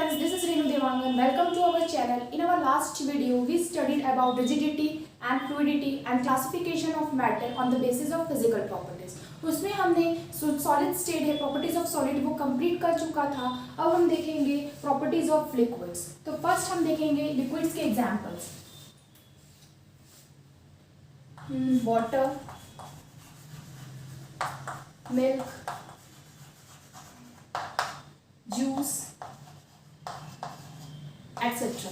friends, this is Renu Devangan. Welcome to our channel. In our last video, we studied about rigidity and fluidity and classification of matter on the basis of physical properties. उसमें हमने solid state है properties of solid वो complete कर चुका था. अब हम देखेंगे प्रॉपर्टीज ऑफ लिक्विड्स. तो फर्स्ट हम देखेंगे लिक्विड्स के examples. Water, milk, juice etcetera.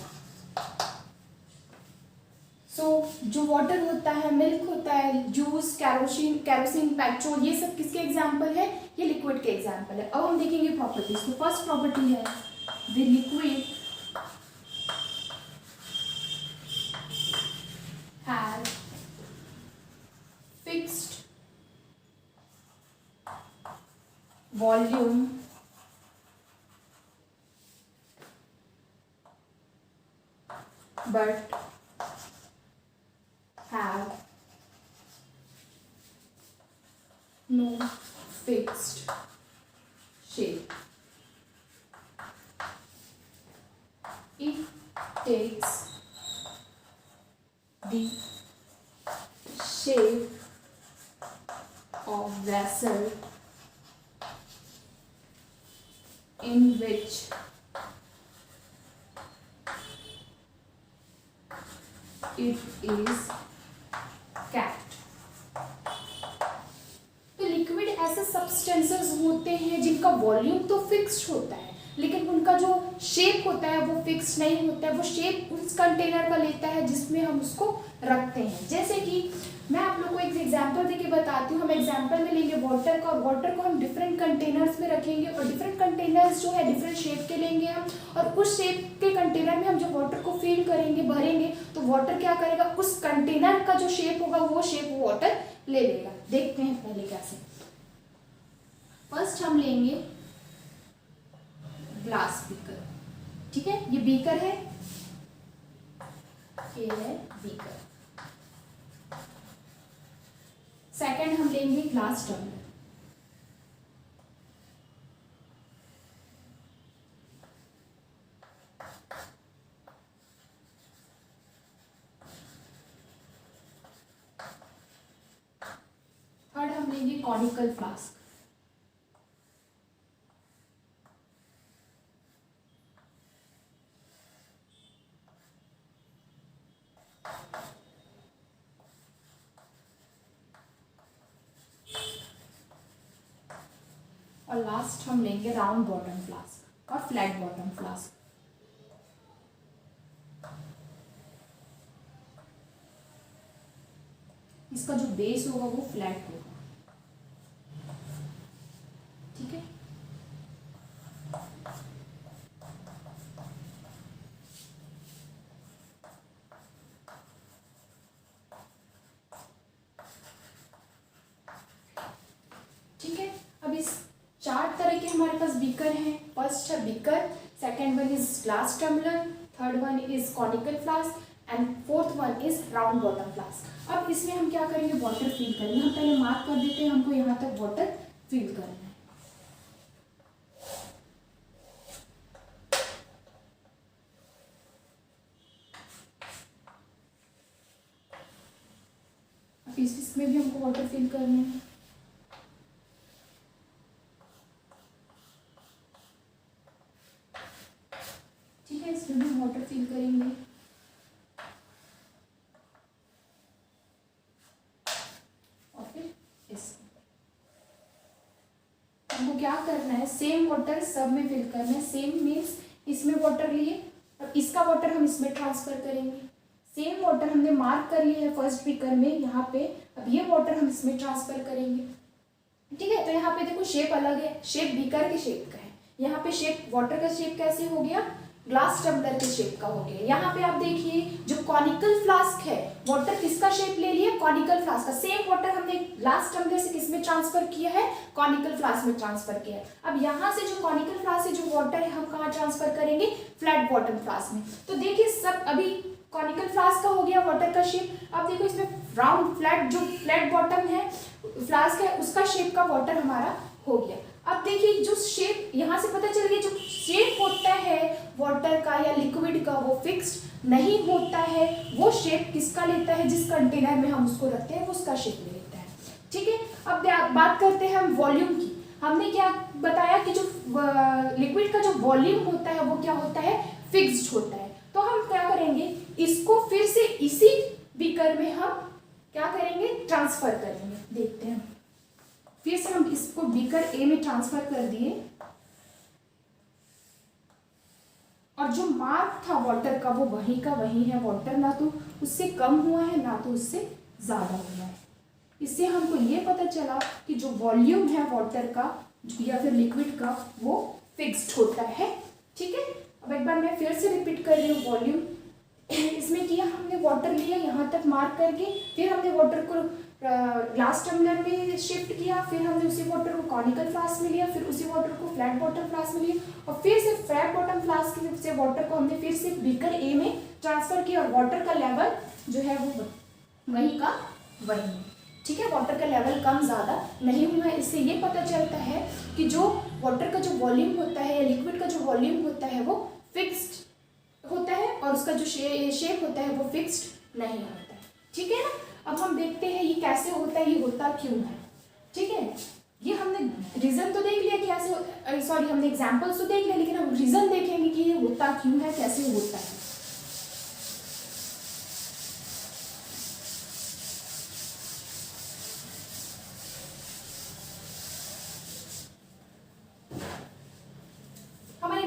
So जो वाटर होता है, मिल्क होता है, जूस, कैरोसिन, पेट्रोल, ये सब किसके एग्जाम्पल है? ये लिक्विड के एग्जाम्पल है. अब हम देखेंगे प्रॉपर्टीज. तो फर्स्ट प्रॉपर्टी है the liquid has fixed volume but have no fixed shape. It takes the shape of vessel in which it is kept. तो लिक्विड ऐसे सब्सटेंसेस होते हैं जिनका वॉल्यूम तो फिक्स्ड होता है लेकिन उनका जो शेप होता है वो फिक्स्ड नहीं होता है. वो शेप उस कंटेनर का लेता है जिसमें हम उसको रखते हैं. जैसे कि मैं आप लोग को एक एग्जांपल देके बताती हूँ. हम एग्जांपल में लेंगे वाटर का, और वाटर को हम डिफरेंट कंटेनर्स में रखेंगे और डिफरेंट कंटेनर्स जो है डिफरेंट शेप के लेंगे हम, और उस शेप के कंटेनर में हम जो वाटर को फिल करेंगे, भरेंगे, तो वाटर क्या करेगा, उस कंटेनर का जो शेप होगा वो शेप वाटर ले लेगा. देखते हैं पहले कैसे. फर्स्ट हम लेंगे ग्लास बीकर. ठीक है, ये बीकर है, ये है बीकर. सेकंड हम लेंगे ग्लास टम्बलर. थर्ड हम लेंगे कॉनिकल फ्लास्क. और लास्ट हम लेंगे राउंड बॉटम फ्लास्क और फ्लैट बॉटम फ्लास्क. इसका जो बेस होगा वो फ्लैट होगा. ठीक है, ठीक है. अब इस चार तरह के हमारे पास बीकर हैं. फर्स्ट है beaker, second one is glass tumbler, third one is conical flask and fourth one is round bottom flask. अब इसमें हम क्या करेंगे, वाटर फिल करेंगे. हम पहले मार्क कर देते हैं, हमको यहाँ तक वाटर फिल करना है. अब इसमें भी हमको वाटर फिल करना है. इसमें भी वाटर फिल करेंगे. और फिर इसमें हमको क्या करना है, सेम वाटर सब में फिल करना है. सेम मीन्स इसमें वाटर लिए और इसका वाटर हम इसमें ट्रांसफर करेंगे. सेम वाटर हमने मार्क कर लिया है फर्स्ट बीकर में यहाँ पे. अब ये वाटर हम इसमें ट्रांसफर करेंगे. ठीक है, तो यहाँ पे देखो शेप अलग है. शेप बीकर के शेप का है. यहाँ पे शेप वाटर का शेप कैसे हो गया, ग्लास टम्बलर के शेप का हो गया. यहाँ पे आप देखिए जो कॉनिकल फ्लास्क है, वाटर किसका शेप ले लिया, कॉनिकल फ्लास्क का. सेम वाटर हमने ग्लास टम्बलर से किस में ट्रांसफर किया है, कॉनिकल फ्लास्क में ट्रांसफर किया है. अब यहाँ से जो कॉनिकल फ्लास्क से जो वाटर है हम कहाँ ट्रांसफर करेंगे, फ्लैट बॉटम फ्लास्क में. तो देखिए सब अभी कॉनिकल फ्लास्क का हो गया वाटर का शेप. अब देखो इसमें राउंड फ्लैट जो फ्लैट बॉटम है फ्लास्क है उसका शेप का वाटर हमारा हो गया. अब देखिए जो शेप यहाँ से पता चल गया, जो शेप होता है वाटर का या लिक्विड का वो फिक्स्ड नहीं होता है, वो शेप किसका लेता है, जिस कंटेनर में हम उसको रखते हैं वो उसका शेप ले लेता है। ठीक है, अब बात करते हैं हम वॉल्यूम की। हमने क्या बताया कि जो लिक्विड का जो वॉल्यूम होता है वो क्या होता है, फिक्स्ड होता है। तो हम क्या करेंगे, इसको फिर से इसी बीकर में हम क्या करेंगे, ट्रांसफर करेंगे। देखते हैं, फिर से हम इसको बीकर ए में ट्रांसफर कर दिए और जो मार्क था वाटर का वो वही का वही है। वाटर ना तो उससे कम हुआ है ना तो उससे ज्यादा हुआ है। इससे हमको ये पता चला कि जो वॉल्यूम है वाटर का या फिर लिक्विड का वो फिक्स्ड होता है। ठीक है, अब एक बार मैं फिर से रिपीट कर रही हूँ। वॉल्यूम इसमें किया हमने, वाटर लिया यहाँ तक मार्क करके, फिर हमने वाटर को ग्लास टम्बलर में शिफ्ट किया, फिर हमने उसी वाटर को कॉनिकल फ्लास्क में लिया, फिर उसी वाटर को फ्लैट बॉटम फ्लास्क में लिया और फिर से फ्लैट बॉटम फ्लास्क से वाटर को हमने फिर से बीकर ए में ट्रांसफर किया और वाटर का लेवल जो है वो वही का वही है। ठीक है, वाटर का लेवल कम ज़्यादा नहीं हुआ है। इससे ये पता चलता है कि जो वाटर का जो वॉल्यूम होता है या लिक्विड का जो वॉल्यूम होता है वो फिक्स्ड होता है और उसका जो शेप होता है वो फिक्स्ड नहीं होता है। ठीक है ना, अब हम देखते हैं ये कैसे होता है, ये होता क्यों है। ठीक है, ये हमने रीज़न तो देख लिया कि ऐसे, सॉरी हमने एग्जाम्पल्स तो देख लिया, लेकिन हम रीज़न देखेंगे कि ये होता क्यों है, कैसे होता है।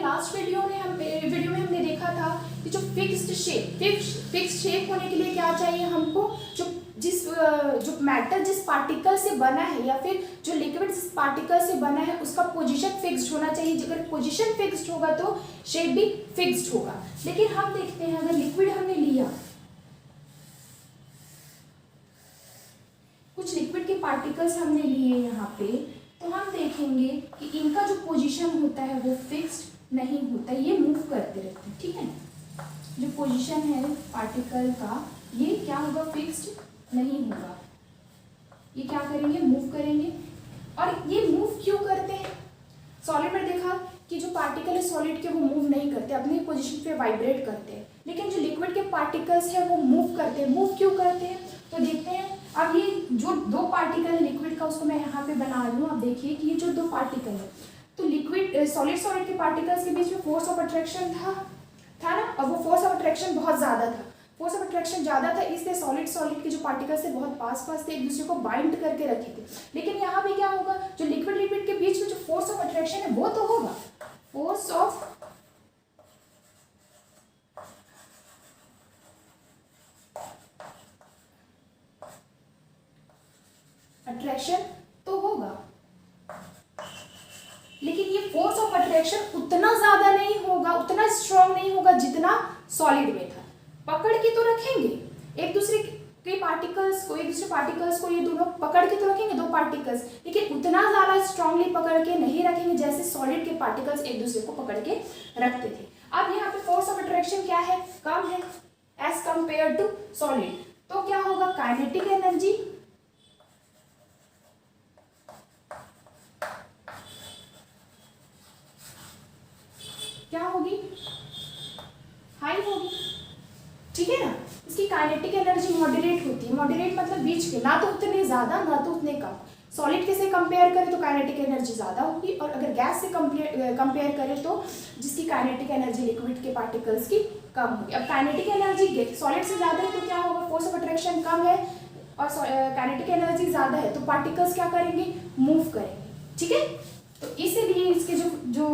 लास्ट वीडियो में हमने देखा था कि जो फिक्स्ड शेप होने के लिए क्या चाहिए हमको, जो मैटर जिस पार्टिकल से बना है या फिर जो लिक्विड जिस पार्टिकल से बना है उसका पोजीशन फिक्स्ड होना चाहिए। अगर पोजीशन फिक्स्ड होगा तो शेप भी फिक्स्ड होगा। लेकिन हम देखते हैं अगर लिक्विड हमने लिया, कुछ लिक्विड के पार्टिकल्स हमने लिए यहाँ पे, तो हम देखेंगे कि इनका जो पोजीशन होता है वो फिक्स्ड नहीं होता, ये मूव करते रहते हैं। ठीक है, जो पोजीशन है पार्टिकल का ये क्या होगा, फिक्स्ड नहीं होगा, ये क्या करेंगे, मूव करेंगे। और ये मूव क्यों करते हैं, सॉलिड में देखा कि जो पार्टिकल है सॉलिड के वो मूव नहीं करते, अपनी पोजीशन पे वाइब्रेट करते हैं, लेकिन जो लिक्विड के पार्टिकल्स है वो मूव करते हैं। मूव क्यों करते हैं, तो देखते हैं। अब ये जो दो पार्टिकल है लिक्विड का उसको मैं यहाँ पे बना रही हूँ। अब देखिए कि ये जो दो पार्टिकल है, तो लिक्विड सॉलिड के पार्टिकल्स के बीच में फोर्स ऑफ अट्रैक्शन था ना, और वो फोर्स ऑफ अट्रैक्शन बहुत ज़्यादा था। फोर्स ऑफ अट्रैक्शन ज़्यादा था, इसलिए सॉलिड के जो पार्टिकल्स थे बहुत पास थे, एक दूसरे को बाइंड करके रखे थे। लेकिन यहाँ पे क्या होगा, जो लिक्विड के बीच में जो फोर्स ऑफ अट्रैक्शन है वो तो होगा, फोर्स ऑफ अट्रैक्शन तो होगा, लेकिन ये फोर्स ऑफ अट्रैक्शन उतना ज्यादा नहीं होगा, उतना स्ट्रांग नहीं होगा जितना सॉलिड में था। पकड़ के तो रखेंगे एक दूसरे के पार्टिकल्स को, ये दोनों पकड़ के तो रखेंगे दो पार्टिकल्स, लेकिन उतना ज्यादा स्ट्रांगली पकड़ के नहीं रखेंगे जैसे सॉलिड के पार्टिकल्स एक दूसरे को पकड़ के रखते थे। अब यहाँ पे फोर्स ऑफ अट्रैक्शन क्या है, कम है एज कंपेयर टू सॉलिड, तो क्या होगा, काइनेटिक एनर्जी क्या होगी, हाई होगी। ठीक है ना, इसकी काइनेटिक एनर्जी मॉडरेट होती है। मॉडरेट मतलब बीच के, ना तो उतने ज्यादा ना तो उतने कम। सॉलिड के से कंपेयर करें तो काइनेटिक एनर्जी ज्यादा होगी, और अगर गैस से कंपेयर करें तो जिसकी काइनेटिक एनर्जी लिक्विड के पार्टिकल्स की कम होगी। अब काइनेटिक एनर्जी सॉलिड से ज्यादा है तो क्या होगा, फोर्स ऑफ अट्रैक्शन कम है और काइनेटिक एनर्जी ज्यादा है तो पार्टिकल्स क्या करेंगे, मूव करेंगे। ठीक है, तो इसीलिए इसके जो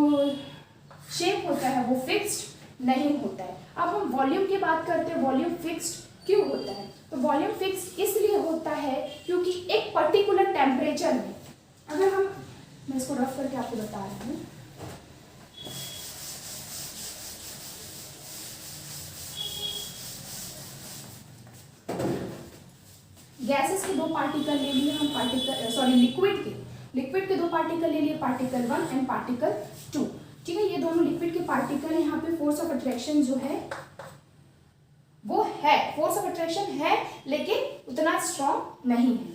शेप होता है वो फिक्स्ड नहीं होता है। अब हम वॉल्यूम की बात करते हैं, वॉल्यूम फिक्स्ड क्यों होता है, तो वॉल्यूम फिक्स्ड इसलिए होता है क्योंकि एक पर्टिकुलर टेम्परेचर में, अगर मैं इसको रफ करके आपको बता रही हूँ, गैसेस के दो पार्टिकल ले लिए हम, लिक्विड के दो पार्टिकल ले लिए, पार्टिकल 1 एंड पार्टिकल 2। ठीक है, ये दोनों लिक्विड के पार्टिकल है। यहाँ पे फोर्स ऑफ अट्रैक्शन जो है वो है, फोर्स ऑफ अट्रैक्शन है लेकिन उतना स्ट्रॉन्ग नहीं है।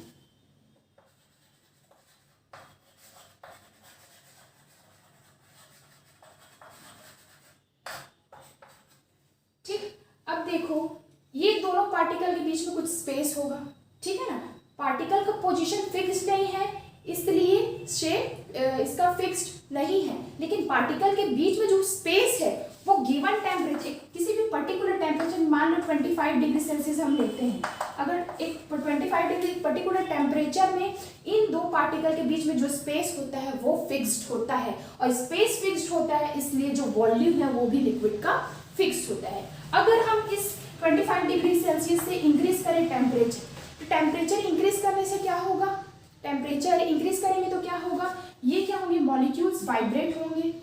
देखो ये दोनों पार्टिकल के बीच में कुछ स्पेस होगा, ठीक है ना। पार्टिकल का पोजीशन फिक्स्ड नहीं है इसलिए शेप इसका फिक्स्ड नहीं है, लेकिन पार्टिकल के बीच में जो स्पेस है वो गिवन टेम्परेचर, किसी भी पर्टिकुलर टेम्परेचर, मान लो 25 डिग्री सेल्सियस हम लेते हैं, अगर एक 25 डिग्री पर्टिकुलर टेम्परेचर में इन दो पार्टिकल के बीच में जो स्पेस होता है वो फिक्स्ड होता है, और स्पेस फिक्स्ड होता है इसलिए जो वॉल्यूम है वो भी लिक्विड का फिक्स्ड होता है। अगर हम इस 25 डिग्री सेल्सियस से इंक्रीज करें टेम्परेचर, तो टेम्परेचर इंक्रीज करने से क्या होगा, टेम्परेचर इंक्रीज करेंगे तो क्या होगा, ये क्या होंगे, मॉलिक्यूल्स वाइब्रेट होंगे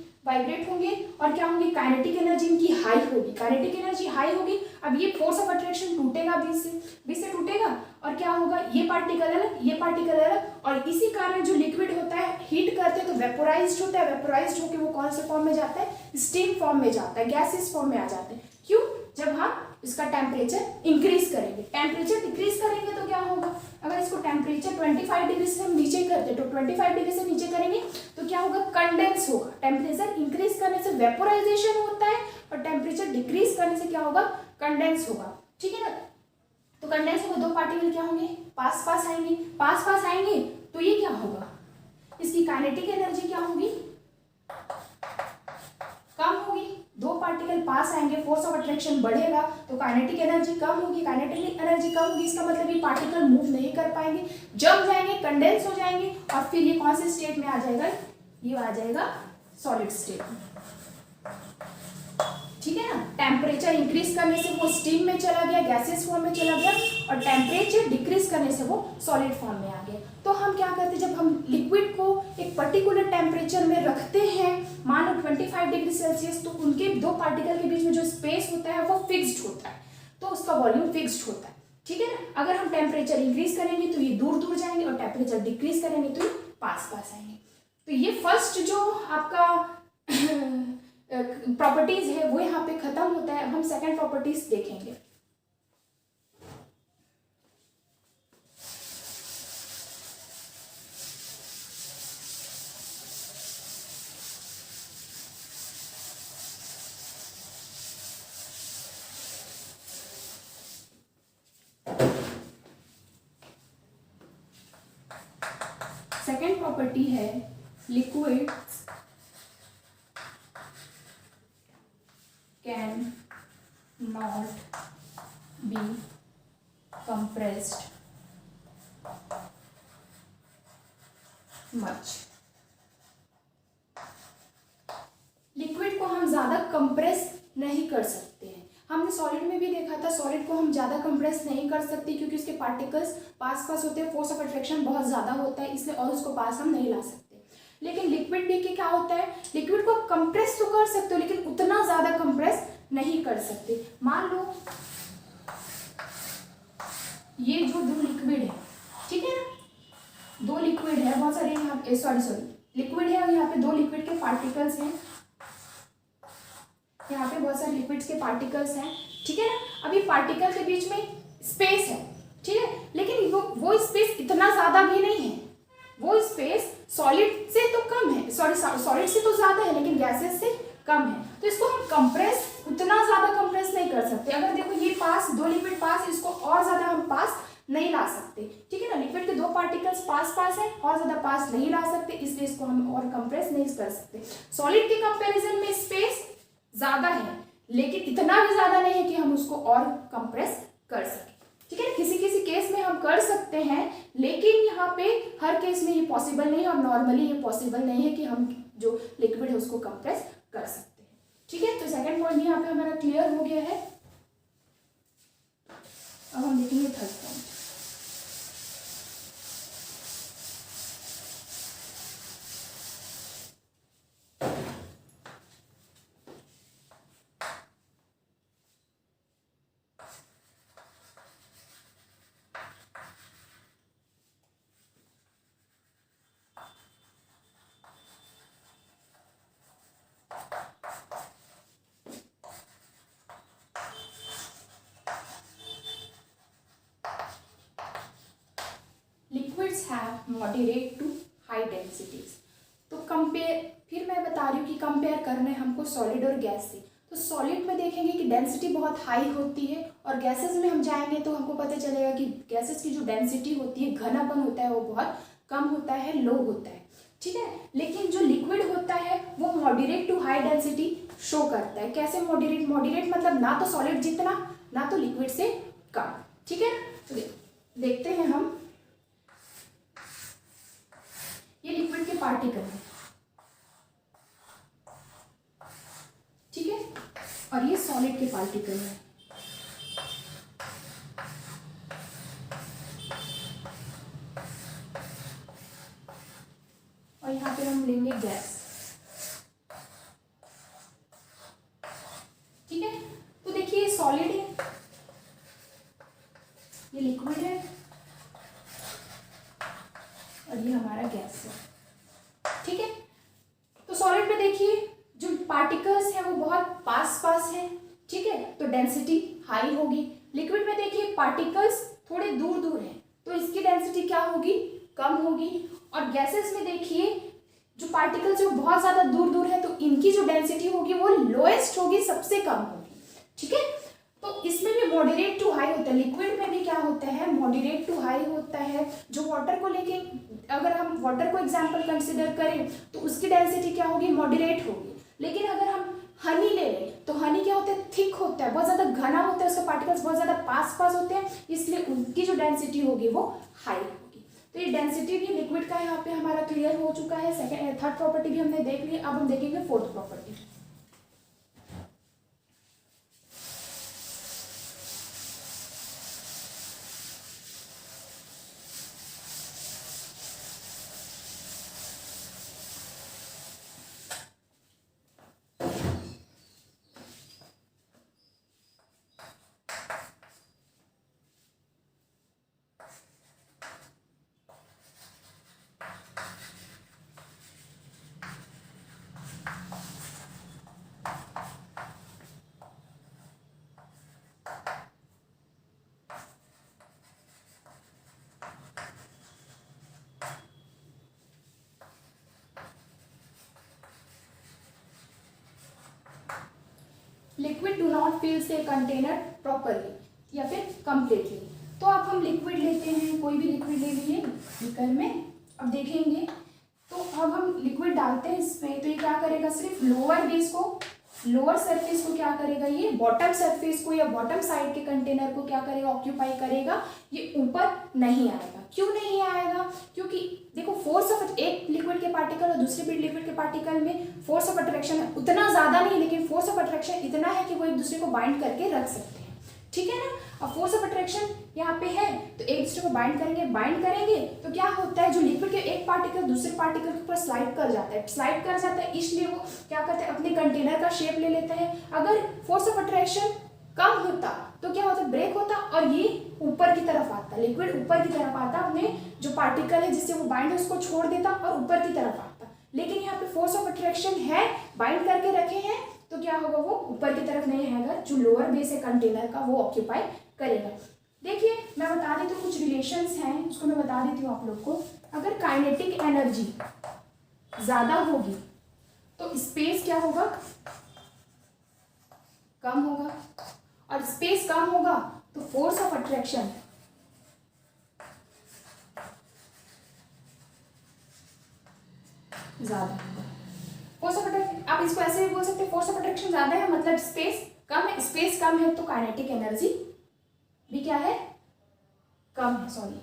और क्या होंगे, काइनेटिक एनर्जी इनकी हाई होगी, काइनेटिक एनर्जी हाई होगी। अब ये फोर्स ऑफ अट्रैक्शन टूटेगा बीच से टूटेगा, और क्या होगा, ये पार्टिकल अलग, और इसी कारण जो लिक्विड होता है हीट करते हैं तो वेपोराइज्ड होता है, वेपोराइज्ड होकर वो कौन से फॉर्म में जाता है, स्टीम फॉर्म में जाता है, गैसेस फॉर्म में आ जाते हैं। क्यों, जब हम इसका टेम्परेचर इंक्रीज करेंगे, टेम्परेचर डिक्रीज करेंगे तो क्या होगा, अगर इसको टेम्परेचर 25 डिग्री से हम नीचे करते तो 25 डिग्री से नीचे करेंगे तो क्या होगा, कंडेंस होगा। टेम्परेचर इंक्रीज करने से वेपोराइजेशन होता है और टेम्परेचर डिक्रीज करने से क्या होगा, कंडेंस होगा, ठीक है ना। तो कंडेंस होगा, दो पार्टिकल क्या होंगे, पास आएंगे तो ये क्या होगा, इसकी काइनेटिक एनर्जी क्या होगी, कम होगी। दो पार्टिकल पास आएंगे, फोर्स ऑफ अट्रैक्शन बढ़ेगा तो काइनेटिक एनर्जी कम होगी, इसका मतलब ये पार्टिकल मूव नहीं कर पाएंगे, जम जाएंगे, कंडेंस हो जाएंगे, और फिर ये कौन से स्टेट में आ जाएगा, ये आ जाएगा सॉलिड स्टेट में, ठीक है ना। टेम्परेचर इंक्रीज करने से वो स्टीम में चला गया, गैसेस फॉर्म में चला गया, और टेम्परेचर डिक्रीज करने से वो सॉलिड फॉर्म में आ गया। तो हम क्या करते हैं, जब हम लिक्विड को एक पर्टिकुलर टेम्परेचर में रखते हैं, मान लो 25 डिग्री सेल्सियस, तो उनके दो पार्टिकल के बीच में जो स्पेस होता है वो फिक्स्ड होता है, तो उसका वॉल्यूम फिक्स्ड होता है, ठीक है ना। अगर हम टेम्परेचर इंक्रीज करेंगे तो ये दूर जाएंगे, और टेम्परेचर डिक्रीज करेंगे तो ये पास आएंगे। तो ये फर्स्ट जो आपका प्रॉपर्टीज है वो यहाँ पे खत्म होता है। अब हम सेकंड प्रॉपर्टीज देखेंगे। सेकंड प्रॉपर्टी है liquids can not be compressed much. Liquid को हम ज़्यादा कंप्रेस नहीं कर सकते हैं। हमने सॉलिड में भी देखा था, सॉलिड को हम ज़्यादा कंप्रेस नहीं कर सकते क्योंकि उसके पार्टिकल्स पास होते हैं, फोर्स ऑफ अट्रैक्शन बहुत ज़्यादा होता है, इसलिए और उसको पास हम नहीं ला सकते। लेकिन लिक्विड भी के क्या होता है, लिक्विड को कंप्रेस तो कर सकते हो लेकिन उतना ज़्यादा कंप्रेस नहीं कर सकते। मान लो ये जो दो लिक्विड है, ठीक है ना, दो लिक्विड है, बहुत सारे यहाँ पे लिक्विड है और यहाँ पे दो लिक्विड के पार्टिकल्स हैं, यहाँ पे बहुत सारे लिक्विड्स के पार्टिकल्स हैं, ठीक है ना। अभी पार्टिकल के बीच में स्पेस है, ठीक है, लेकिन वो स्पेस इतना ज़्यादा भी नहीं है, वो स्पेस सॉलिड से तो कम है, सॉलिड से तो ज़्यादा है लेकिन गैसेस से कम है, तो इसको हम कंप्रेस उतना ज़्यादा कंप्रेस नहीं कर सकते। अगर देखो ये पास, दो लिक्विड पास, इसको और ज़्यादा हम पास नहीं ला सकते, ठीक है ना। लिक्विड के दो पार्टिकल्स पास है, और ज़्यादा पास नहीं ला सकते, इसलिए इसको हम और कंप्रेस नहीं कर सकते। सॉलिड के कंपैरिजन में स्पेस ज़्यादा है लेकिन इतना भी ज़्यादा नहीं है कि हम उसको और कंप्रेस कर सकें, ठीक है। किसी किसी केस में हम कर सकते हैं लेकिन यहाँ पे हर केस में ये पॉसिबल नहीं है, और नॉर्मली ये पॉसिबल नहीं है कि हम जो लिक्विड है उसको कंप्रेस कर सकते हैं, ठीक है। तो सेकंड पॉइंट यहाँ पे हमारा क्लियर हो गया है। अब हम देखेंगे third point. Liquids have moderate to high densities. तो कंपेयर, फिर मैं बता रही हूँ कि कंपेयर करना है हमको सॉलिड और गैस से। तो सॉलिड में देखेंगे कि डेंसिटी बहुत हाई होती है, और गैसेस में हम जाएंगे तो हमको पता चलेगा कि गैसेस की जो डेंसिटी होती है, घनापन होता है, वो बहुत कम होता है, लो होता है, ठीक है। लेकिन जो लिक्विड होता है वो moderate to high density show करता है। कैसे मॉडरेट? मॉडरेट मतलब ना तो सॉलिड जितना, ना तो लिक्विड से कम, ठीक है। तो देखते हैं हम, ये लिक्विड के पार्टिकल है, ठीक है, और ये सॉलिड के पार्टिकल है। और यहाँ पे हम लेंगे गैस, ठीक है। तो देखिए ये सॉलिड है, ये लिक्विड है, और ये हमारा गैस है, ठीक है। तो सॉलिड में देखिए जो पार्टिकल्स हैं वो बहुत पास पास हैं, ठीक है, तो डेंसिटी हाई होगी। लिक्विड में देखिए पार्टिकल्स थोड़े दूर दूर हैं, तो इसकी डेंसिटी क्या होगी? कम होगी। और गैसेस में देखिए जो पार्टिकल्स जो बहुत ज़्यादा दूर दूर है, तो इनकी जो डेंसिटी होगी वो लोएस्ट होगी, सबसे कम होगी, ठीक है। तो इसमें भी मॉडरेट टू हाई होता है। लिक्विड में भी क्या होता है? मॉडरेट टू हाई होता है। जो वाटर को लेके, अगर हम वाटर को एग्जाम्पल कंसिडर करें तो उसकी डेंसिटी क्या होगी? मॉडरेट होगी। लेकिन अगर हम हनी ले लें तो हनी क्या होता है? थिक होता है, बहुत ज़्यादा घना होता है, उसके पार्टिकल्स बहुत ज़्यादा पास पास होते हैं, इसलिए उनकी जो डेंसिटी होगी वो हाई होगी। तो ये डेंसिटी भी लिक्विड का यहाँ पे हमारा क्लियर हो चुका है। सेकेंड थर्ड प्रॉपर्टी भी हमने देख ली। अब हम देखेंगे fourth property. Liquid do not fills a container properly या फिर कंप्लीटली। तो अब हम लिक्विड लेते हैं, कोई भी लिक्विड ले लिए बीकर में। अब देखेंगे तो अब हम लिक्विड डालते हैं इसमें, तो ये क्या करेगा? सिर्फ लोअर बेस को, लोअर सरफेस को क्या करेगा? ये बॉटम सरफेस को या बॉटम साइड के कंटेनर को क्या करेगा? ऑक्यूपाई करेगा। ये ऊपर नहीं आएगा। क्यों नहीं आएगा? क्योंकि देखो फोर्स ऑफ एक लिक्विड के पार्टिकल और दूसरे लिक्विड के पार्टिकल में फोर्स ऑफ अट्रैक्शन उतना ज्यादा नहीं, लेकिन फोर्स ऑफ अट्रैक्शन इतना है कि वो एक दूसरे को बाइंड करके रख सकते हैं, ठीक है ना। अब फोर्स ऑफ अट्रैक्शन यहाँ पे है तो एक दूसरे को बाइंड करेंगे तो क्या होता है? जो लिक्विड के एक पार्टिकल दूसरे पार्टिकल के ऊपर स्लाइड कर जाता है, इसलिए वो क्या करते हैं? अपने कंटेनर का शेप ले लेते हैं। अगर फोर्स ऑफ अट्रैक्शन कम होता तो क्या होता? ब्रेक होता और ये ऊपर की तरफ आता, लिक्विड ऊपर की तरफ आता, अपने जो पार्टिकल है जिससे वो बाइंड है उसको छोड़ देता और ऊपर की तरफ आता। लेकिन यहाँ पे फोर्स ऑफ अट्रैक्शन है, बाइंड करके रखे हैं, तो क्या होगा? वो ऊपर की तरफ नहीं आएगा, जो लोअर बेस है कंटेनर का वो ऑक्यूपाई करेगा। देखिए मैं बता देती हूँ, कुछ रिलेशंस हैं उसको मैं बता देती हूँ आप लोग को। अगर काइनेटिक एनर्जी ज्यादा होगी तो स्पेस क्या होगा? कम होगा, और स्पेस कम होगा तो फोर्स ऑफ अट्रैक्शन ज्यादा होगा। फोर्स ऑफ अट्रैक्शन आप इसको ऐसे भी बोल सकते हैं, फोर्स ऑफ अट्रैक्शन ज्यादा है मतलब स्पेस कम है, स्पेस कम है तो काइनेटिक एनर्जी भी क्या है? कम है। सॉरी,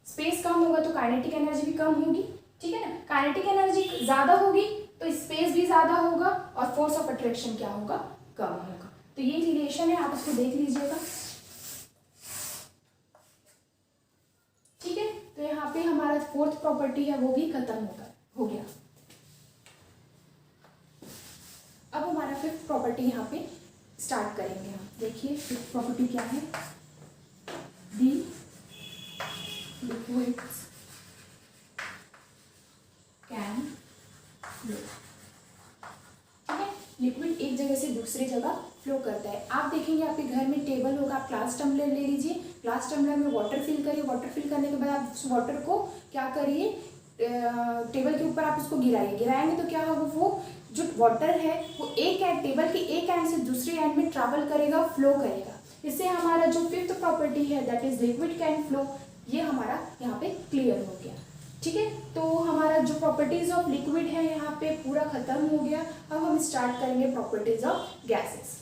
स्पेस कम होगा तो काइनेटिक एनर्जी भी कम होगी, ठीक है ना। काइनेटिक एनर्जी ज्यादा होगी तो स्पेस भी ज्यादा होगा और फोर्स ऑफ अट्रैक्शन क्या होगा? कम होगा। तो ये रिलेशन है, आप इसको देख लीजिएगा, ठीक है। तो यहाँ पे हमारा फोर्थ प्रॉपर्टी है वो भी खत्म हो गया। अब हमारा फिफ्थ प्रॉपर्टी यहाँ पे स्टार्ट करेंगे हम। देखिए फिफ्थ प्रॉपर्टी क्या है? दी लिक्विड्स कैन फ्लो, ठीक है। लिक्विड एक जगह से दूसरी जगह फ्लो करता है। आप देखेंगे आपके घर में टेबल होगा, आप ग्लास टम्बलर ले लीजिए, ग्लास टम्बलर में वाटर फिल करिए, वाटर फिल करने के बाद आप उस वाटर को क्या करिए? टेबल के ऊपर आप उसको गिराएंगे तो क्या होगा, वो जो वाटर है वो एक एंड टेबल के एक एंड से दूसरे एंड में ट्रैवल करेगा, फ्लो करेगा। इससे हमारा जो फिफ्थ प्रॉपर्टी है that is liquid can flow, ये हमारा यहाँ पे क्लियर हो गया। ठीक है, तो हमारा जो प्रॉपर्टीज ऑफ लिक्विड है यहाँ पे पूरा खत्म हो गया। अब हम स्टार्ट करेंगे प्रॉपर्टीज ऑफ गैसेस।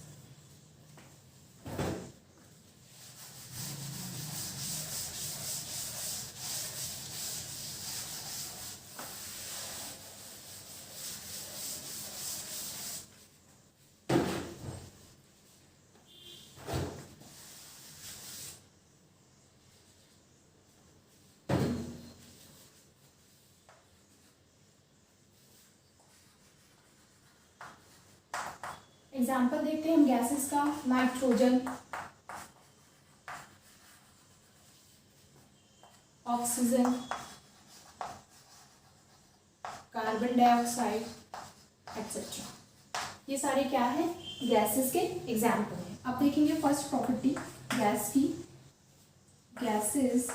एग्जाम्पल देखते हैं हम गैसेस का। Nitrogen, oxygen, carbon dioxide etcetera, ये सारे क्या है, गैसेस के एग्जाम्पल हैं। अब देखेंगे फर्स्ट प्रॉपर्टी गैस की। Gases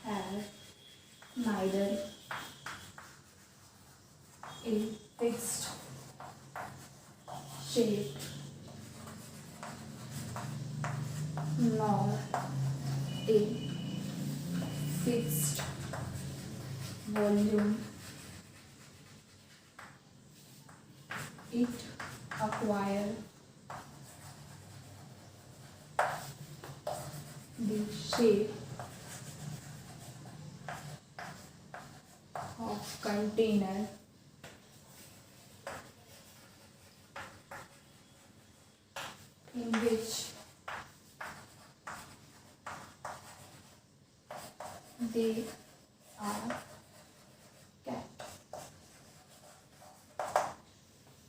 have neither a fixed shape nor a fixed volume. It acquire the shape of container in which they are kept।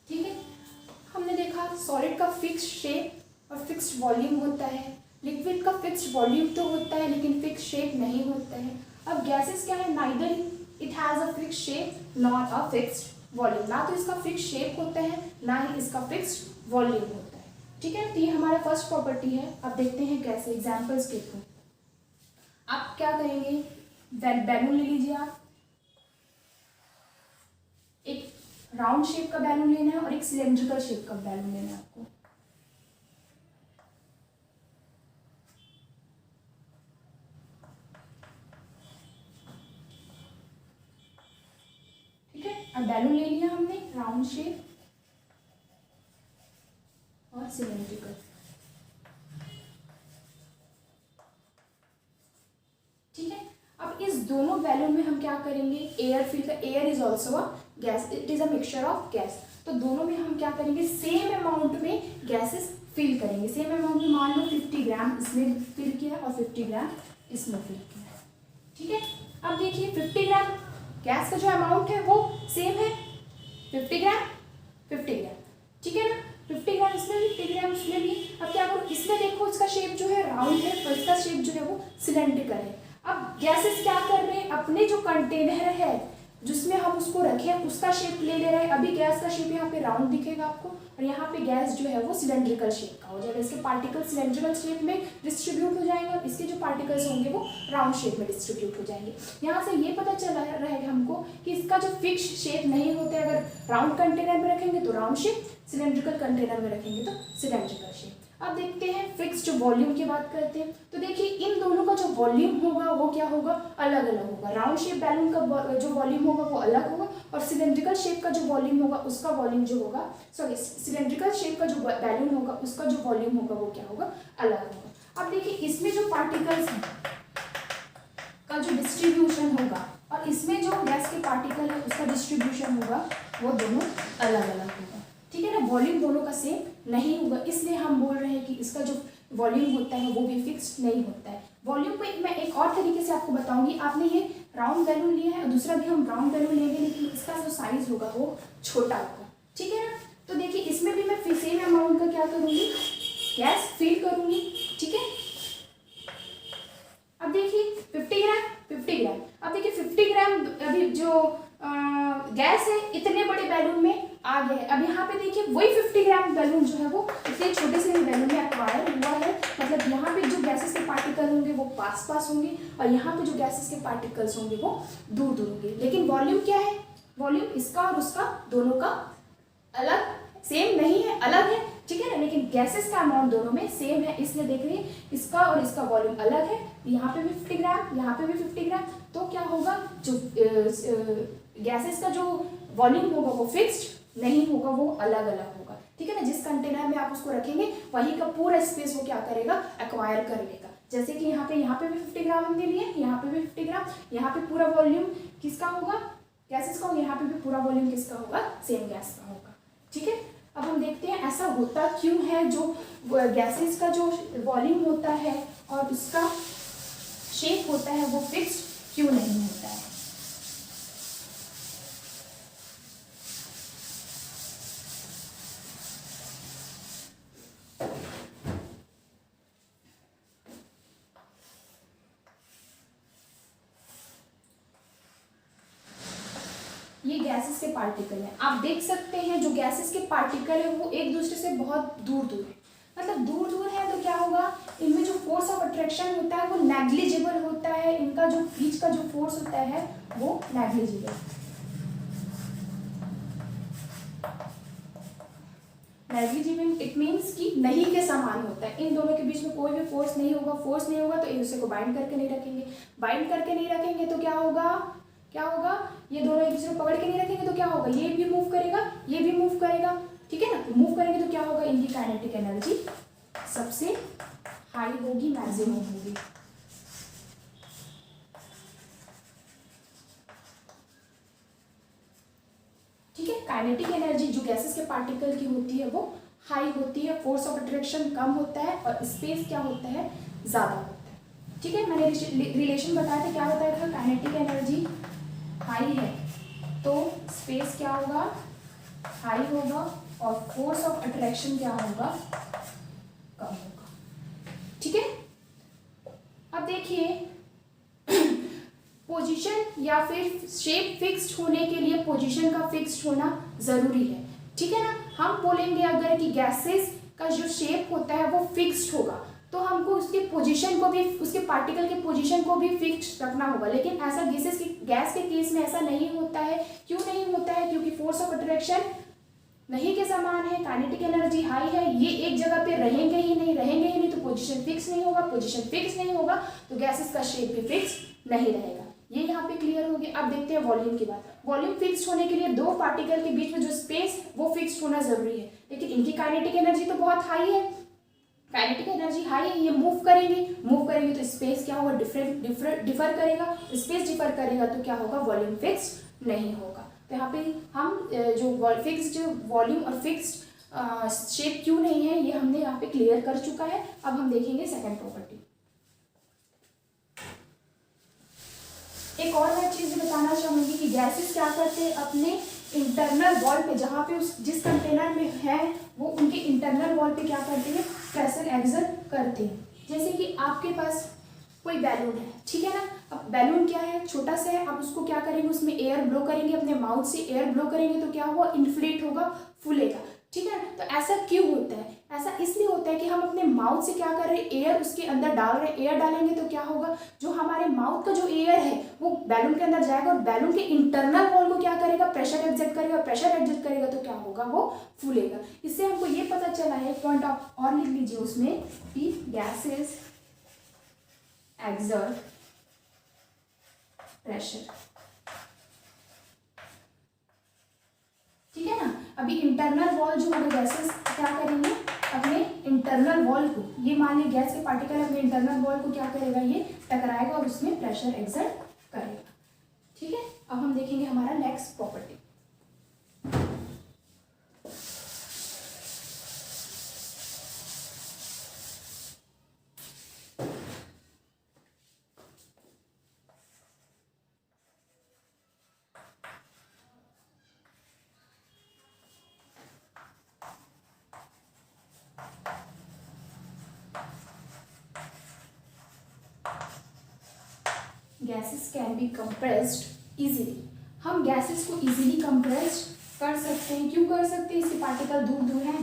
ठीक है, हमने देखा सॉलिड का फिक्स्ड शेप और फिक्स्ड वॉल्यूम होता है, लिक्विड का फिक्स्ड वॉल्यूम तो होता है लेकिन फिक्स्ड शेप नहीं होता है। अब गैसेस क्या है, neither it has a fixed shape not a fixed volume, ना तो इसका फिक्स्ड शेप होता है ना ही इसका फिक्स्ड वॉल्यूम होता है। ठीक है, तो ये हमारा फर्स्ट प्रॉपर्टी है। अब देखते हैं कैसे, एग्जाम्पल्स के थ्रू। आप क्या करेंगे, बैलून ले लीजिए। आप एक राउंड शेप का बैलून लेना है और एक सिलेंड्रिकल शेप का बैलून लेना है आपको। ठीक है, अब बैलून ले लिया हमने, राउंड शेप और सिलेंड्रिकल। ठीक है, अब इस दोनों बैलून में हम क्या करेंगे, एयर फिल कर, air is also a gas, it is a mixture of gas. तो दोनों में हम क्या करेंगे, सेम अमाउंट में गैसेस फिल करेंगे। सेम अमाउंट में मान लो 50 ग्राम इसमें फिल किया और 50 ग्राम इसमें फिल किया। ठीक है, अब देखिए 50 ग्राम गैस का जो अमाउंट है वो सेम है, 50 ग्राम 50 ग्राम। ठीक है ना, 50 ग्राम इसमें भी 50 ग्राम उसमें भी। अब क्या करो, इसमें देखो इसका शेप जो है राउंड है और इसका शेप जो है वो सिलेंड्रिकल है। अब गैसेस क्या कर रहे हैं, अपने जो कंटेनर है जिसमें हम उसको रखें उसका शेप ले रहे हैं। अभी गैस का शेप यहाँ पे राउंड दिखेगा आपको और यहाँ पे गैस जो है वो सिलेंड्रिकल शेप का हो जाएगा। इसके पार्टिकल सिलेंड्रिकल शेप में डिस्ट्रीब्यूट हो जाएंगे और इसके जो पार्टिकल्स होंगे वो राउंड शेप में डिस्ट्रीब्यूट हो जाएंगे। यहाँ से ये पता चला रहेगा हमको कि इसका जो फिक्स शेप नहीं होता है, अगर राउंड कंटेनर में रखेंगे तो राउंड शेप, सिलेंड्रिकल कंटेनर में रखेंगे तो सिलेंड्रिकल शेप। अब देखते हैं फिक्स्ड वॉल्यूम की बात करते हैं। तो देखिए इन दोनों का जो वॉल्यूम होगा वो क्या होगा, अलग अलग होगा। राउंड शेप बैलून का जो वॉल्यूम होगा वो अलग होगा और सिलेंड्रिकल शेप का जो वॉल्यूम होगा उसका वॉल्यूम जो होगा, सॉरी सिलेंड्रिकल शेप का जो बैलून होगा उसका जो वॉल्यूम होगा वो क्या होगा, अलग होगा। अब देखिए इसमें जो पार्टिकल्स हैं का जो डिस्ट्रीब्यूशन होगा और इसमें जो गैस के पार्टिकल है उसका डिस्ट्रीब्यूशन होगा वो दोनों अलग अलग होगा। ठीक है ना, वॉल्यूम दोनों का सेम नहीं होगा, इसलिए हम बोल रहे हैं कि इसका जो वॉल्यूम होता है वो भी फिक्स्ड नहीं होता है। वॉल्यूम को मैं एक और तरीके से आपको बताऊंगी। आपने ये राउंड बैलून लिया है और दूसरा भी हम राउंड बैलून लेंगे लेकिन इसका जो साइज होगा वो छोटा होगा। ठीक है ना, तो देखिए इसमें भी मैं सेम अमाउंट का क्या करूँगी, गैस फिल करूँगी। ठीक है, अब देखिए 50 ग्राम 50 ग्राम। अब देखिए 50 ग्राम अभी जो गैस है इतने बड़े बैलून में आ गया है। अब यहाँ पे देखिए वही 50 ग्राम बैलून जो है वो इतने छोटे से बैलून में एक्वायर हुआ है। मतलब यहाँ पे जो गैसेस के पार्टिकल होंगे वो पास पास होंगे और यहाँ पे जो गैसेस के पार्टिकल्स होंगे वो दूर दूर होंगे। लेकिन वॉल्यूम क्या है, वॉल्यूम इसका और उसका दोनों का अलग सेम नहीं है, अलग है, ठीक है ना। लेकिन गैसेस का अमाउंट दोनों में सेम है, इसलिए देख रही है इसका और इसका वॉल्यूम अलग है। यहाँ पे भी 50 ग्राम, यहाँ पे भी 50 ग्राम। तो क्या होगा, जो गैसेस का जो वॉल्यूम होगा वो फिक्स्ड नहीं होगा, वो अलग अलग होगा, ठीक है ना। जिस कंटेनर में आप उसको रखेंगे वहीं का पूरा स्पेस वो क्या करेगा, एक्वायर कर लेगा। जैसे कि यहाँ पे भी 50 ग्राम हमने लिए, यहाँ पे भी 50 ग्राम, यहाँ पे पूरा वॉल्यूम किसका होगा, गैसेस का, यहाँ पे भी पूरा वॉल्यूम किसका होगा, सेम गैस का होगा, ठीक है। अब हम देखते हैं ऐसा होता क्यों है, जो गैसेस का जो वॉल्यूम होता है और उसका शेप होता है वो फिक्स्ड क्यों नहीं होता है। ये गैसेस के पार्टिकल हैं, आप देख सकते हैं जो गैसेस के पार्टिकल है वो एक दूसरे से बहुत दूर दूर है। मतलब दूर दूर है तो क्या होगा, इनमें जो फोर्स ऑफ अट्रैक्शन होता है वो नेग्लिजिबल होता है, इनका जो बीच का जो फोर्स होता है वो नेग्लिजिबल। नेग्लिजिबल इट मीन्स कि नहीं के समान होता है, इन दोनों के बीच में कोई भी फोर्स नहीं होगा। फोर्स नहीं होगा तो एक दूसरे को बाइंड करके नहीं रखेंगे, बाइंड करके नहीं रखेंगे तो क्या होगा, क्या होगा, ये दोनों एक दूसरे को पकड़ के नहीं रखेंगे तो क्या होगा, ये भी मूव करेगा, ये भी मूव करेगा, ठीक है ना। मूव करेंगे तो क्या होगा, इनकी काइनेटिक एनर्जी सबसे हाई होगी, मैक्सिमम होगी। ठीक है, काइनेटिक एनर्जी जो गैसेस के पार्टिकल की होती है वो हाई होती है, फोर्स ऑफ अट्रैक्शन कम होता है और स्पेस क्या होता है, ज्यादा होता है, ठीक है। मैंने रिलेशन बताया था, क्या बताया था, काइनेटिक एनर्जी हाई है तो स्पेस क्या होगा, हाई होगा और फोर्स ऑफ अट्रैक्शन क्या होगा, कम होगा, ठीक है। अब देखिए पोजीशन या फिर शेप फिक्स्ड होने के लिए पोजीशन का फिक्स्ड होना जरूरी है, ठीक है ना। हम बोलेंगे अगर कि गैसेस का जो शेप होता है वो फिक्स्ड होगा तो हमको उसके पोजीशन को भी, उसके पार्टिकल के पोजीशन को भी फिक्स्ड रखना होगा। लेकिन ऐसा गैस के केस में ऐसा नहीं होता है। क्यों नहीं होता है, क्योंकि फोर्स ऑफ अट्रैक्शन नहीं के समान है, काइनेटिक एनर्जी हाई है, ये एक जगह पे रहेंगे ही नहीं तो पोजीशन फिक्स नहीं होगा, पोजीशन फिक्स नहीं होगा तो गैसेस का शेप भी फिक्स नहीं रहेगा। ये यहाँ पे क्लियर हो गया। अब देखते हैं वॉल्यूम की बात। वॉल्यूम फिक्स होने के लिए दो पार्टिकल के बीच में जो स्पेस वो फिक्स होना जरूरी है, लेकिन इनकी काइनेटिक एनर्जी तो बहुत हाई है, काइनेटिक एनर्जी हाई है, ये मूव करेंगे तो स्पेस क्या होगा, डिफर करेगा, स्पेस डिफर करेगा तो क्या होगा, वॉल्यूम फिक्स्ड नहीं होगा। तो यहाँ पे हम जो फिक्स्ड वॉल्यूम और फिक्स्ड शेप क्यों नहीं है ये हमने यहाँ पे क्लियर कर चुका है। अब हम देखेंगे सेकंड प्रॉपर्टी। एक और मैं चीज बताना चाहूंगी कि गैसेस क्या करते हैं, अपने इंटरनल वॉल पे, जहाँ पे उस जिस कंटेनर में है वो उनके इंटरनल वॉल पे क्या करते हैं, प्रेशर एक्सर्ट करते हैं। जैसे कि आपके पास कोई बैलून है, ठीक है ना। अब बैलून क्या है, छोटा सा है, आप उसको क्या करेंगे, उसमें एयर ब्लो करेंगे, अपने माउथ से एयर ब्लो करेंगे तो क्या होगा, इन्फ्लेट होगा, फूलेगा, ठीक है। तो ऐसा क्यों होता है, ऐसा इसलिए होता है कि हम अपने माउथ से क्या कर रहे हैं, एयर उसके अंदर डाल रहे हैं। एयर डालेंगे तो क्या होगा, जो हमारे माउथ का जो एयर है वो बैलून के अंदर जाएगा और बैलून के इंटरनल वॉल को क्या करेगा, प्रेशर एग्जर्ट करेगा, प्रेशर एग्जर्ट करेगा तो क्या होगा, वो फूलेगा। इससे हमको ये पता चला है, पॉइंट आप और लिख लीजिए उसमें कि गैसेस एक्सर्ट प्रेशर, ठीक है ना। अभी इंटरनल वॉल जो होगा, गैसेस क्या करेंगे, अपने इंटरनल वॉल को, ये मान लीजिए गैस के पार्टिकल अपने इंटरनल वॉल को क्या करेगा, ये टकराएगा और उसमें प्रेशर एक्सर्ट करेगा, ठीक है। अब हम देखेंगे हमारा next property. Gases can be compressed easily. हम गैसेस को इजीली कंप्रेस कर सकते हैं। क्यों कर सकते हैं? इसके पार्टिकल दूर दूर हैं,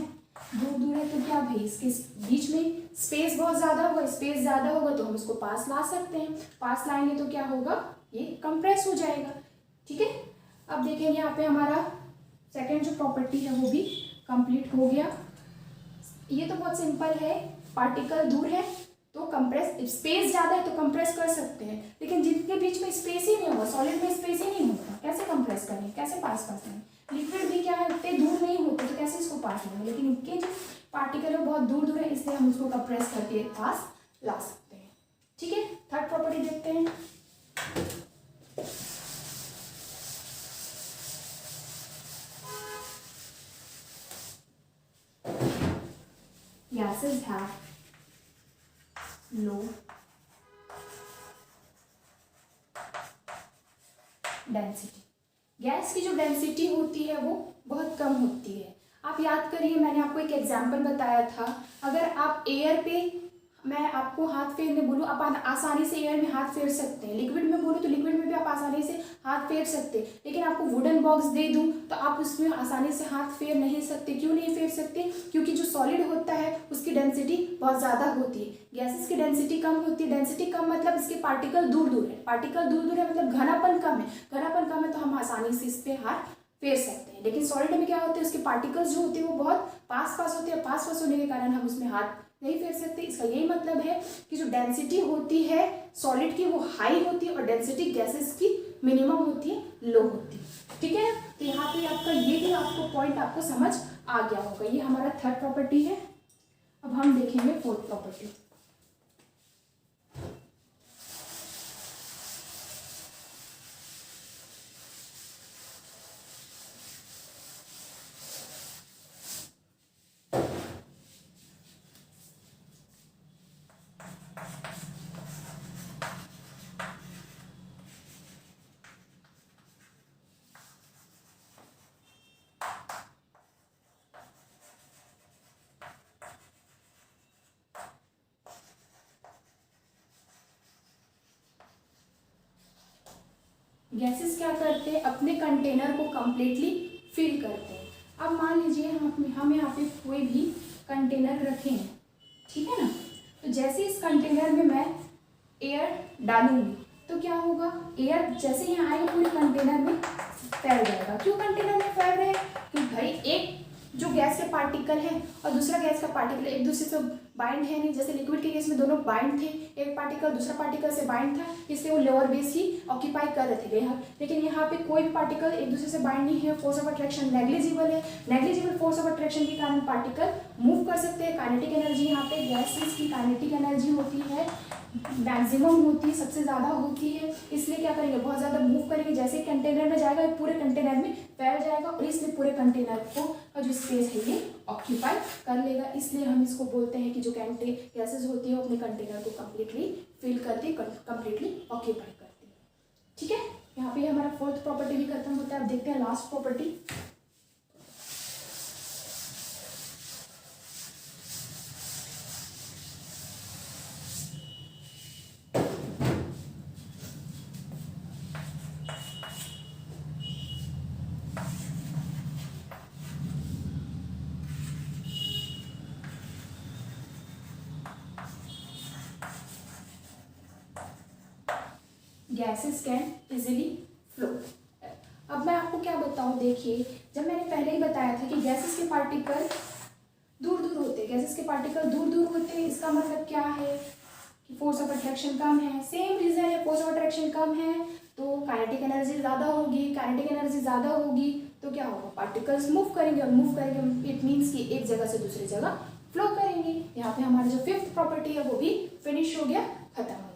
दूर दूर है तो क्या भाई इसके बीच में स्पेस बहुत ज़्यादा होगा, स्पेस ज़्यादा होगा तो हम इसको पास ला सकते हैं, पास लाएंगे तो क्या होगा, ये कंप्रेस हो जाएगा। ठीक है, अब देखेंगे यहाँ पे हमारा सेकेंड जो प्रॉपर्टी है वो भी कंप्लीट हो गया। ये तो बहुत सिंपल है, पार्टिकल दूर है तो कंप्रेस, स्पेस ज़्यादा है तो कंप्रेस कर सकते हैं, लेकिन जिनके बीच में स्पेस ही नहीं होगा, सॉलिड में स्पेस ही नहीं होगा, कैसे कंप्रेस करेंगे, कैसे पास कर सकते? लिक्विड भी क्या है, इतने दूर नहीं होते तो कैसे इसको पास लेंगे, लेकिन इनके जो पार्टिकल है बहुत दूर दूर है, इसलिए हम उसको कंप्रेस करके पास ला सकते हैं। ठीक है, थर्ड प्रॉपर्टी देखते हैं। Gases have low density. Gas की जो डेंसिटी होती है वो बहुत कम होती है। आप याद करिए, मैंने आपको एक एग्जाम्पल बताया था, अगर आप एयर पे, मैं आपको हाथ फेरने बोलूँ, आप आसानी से एयर में हाथ फेर सकते हैं, लिक्विड में बोलूँ तो लिक्विड में भी आप आसानी से हाथ फेर सकते हैं, लेकिन आपको वुडन बॉक्स दे दूँ तो आप उसमें आसानी से हाथ फेर नहीं सकते। क्यों नहीं फेर सकते? क्योंकि जो सॉलिड होता है उसकी डेंसिटी बहुत ज़्यादा होती है, गैसेस की डेंसिटी कम होती है। डेंसिटी कम मतलब इसके पार्टिकल दूर दूर है, पार्टिकल दूर दूर है मतलब घनापन कम है, घनापन कम है तो हम आसानी से इस पर हाथ फेर सकते हैं। लेकिन सॉलिड में क्या होते हैं, उसके पार्टिकल्स जो होते हैं वो बहुत पास पास होते हैं, पास पास होने के कारण हम उसमें हाथ नहीं फेर सकते। इसका यही मतलब है कि जो डेंसिटी होती है सॉलिड की वो हाई होती है और डेंसिटी गैसेस की मिनिमम होती है, लो होती है। ठीक है, तो यहाँ पे आपका ये भी आपको पॉइंट आपको समझ आ गया होगा। ये हमारा थर्ड प्रॉपर्टी है। अब हम देखेंगे फोर्थ प्रॉपर्टी। गैसेस क्या करते हैं, अपने कंटेनर को कंप्लीटली फिल करते हैं। अब मान लीजिए हम यहाँ पे कोई भी कंटेनर रखे हैं, ठीक है ना, तो जैसे इस कंटेनर में मैं एयर डालूंगी तो क्या होगा, एयर जैसे यहाँ आएगा पूरे कंटेनर में फैल जाएगा। क्यों कंटेनर में फैल रहे हैं? क्योंकि भाई एक जो गैस के पार्टिकल है और दूसरा गैस का पार्टिकल एक दूसरे से बाइंड है नहीं। जैसे लिक्विड के केस में दोनों बाइंड थे, एक पार्टिकल दूसरा पार्टिकल से बाइंड था, इसलिए वो लोअर बेस ही ऑक्यूपाई कर रहे थे यहाँ। लेकिन यहाँ पे कोई भी पार्टिकल एक दूसरे से बाइंड नहीं है, फोर्स ऑफ अट्रैक्शन नेग्लिजिबल है। नेग्लिजिबल फोर्स ऑफ अट्रैक्शन के कारण पार्टिकल मूव कर सकते हैं। काइनेटिक एनर्जी यहाँ पे गैसेस की काइनेटिक एनर्जी होती है मैक्सिमम होती है, सबसे ज़्यादा होती है, इसलिए क्या करेंगे, बहुत ज़्यादा मूव करेंगे। जैसे कंटेनर में जाएगा पूरे कंटेनर में फैल जाएगा और इसलिए पूरे कंटेनर को जो स्पेस है ये ऑक्यूपाई कर लेगा। इसलिए हम इसको बोलते हैं कि जो गैसेस होती है वो अपने कंटेनर को कम्प्लीटली फिल करती, कम्प्लीटली ऑक्यूपाई करती है। ठीक है, यहाँ पे हमारा फोर्थ प्रॉपर्टी भी खत्म होता है। अब देखते हैं last property. Gases can easily flow. अब मैं आपको क्या बताऊं, देखिए जब मैंने पहले ही बताया था कि गैसेस के पार्टिकल दूर दूर होते हैं, गैसेस के पार्टिकल दूर दूर होते हैं, इसका मतलब क्या है कि फोर्स ऑफ अट्रैक्शन कम है। सेम रीजन है, फोर्स ऑफ अट्रैक्शन कम है तो काइनेटिक एनर्जी ज़्यादा होगी। काइनेटिक एनर्जी ज़्यादा होगी तो क्या होगा, पार्टिकल्स मूव करेंगे और मूव करेंगे इट मीन्स कि एक जगह से दूसरी जगह फ्लो करेंगे। यहाँ पे हमारा जो फिफ्थ प्रॉपर्टी है वो भी फिनिश हो गया, खत्म हो गया।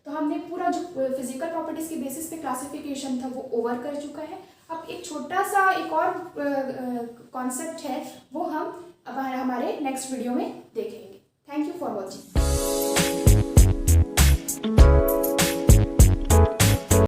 तो हमने पूरा जो फिजिकल प्रॉपर्टीज के बेसिस पे क्लासिफिकेशन था वो ओवर कर चुका है। अब एक छोटा सा एक और कॉन्सेप्ट है वो हम अब हमारे नेक्स्ट वीडियो में देखेंगे। Thank you for watching.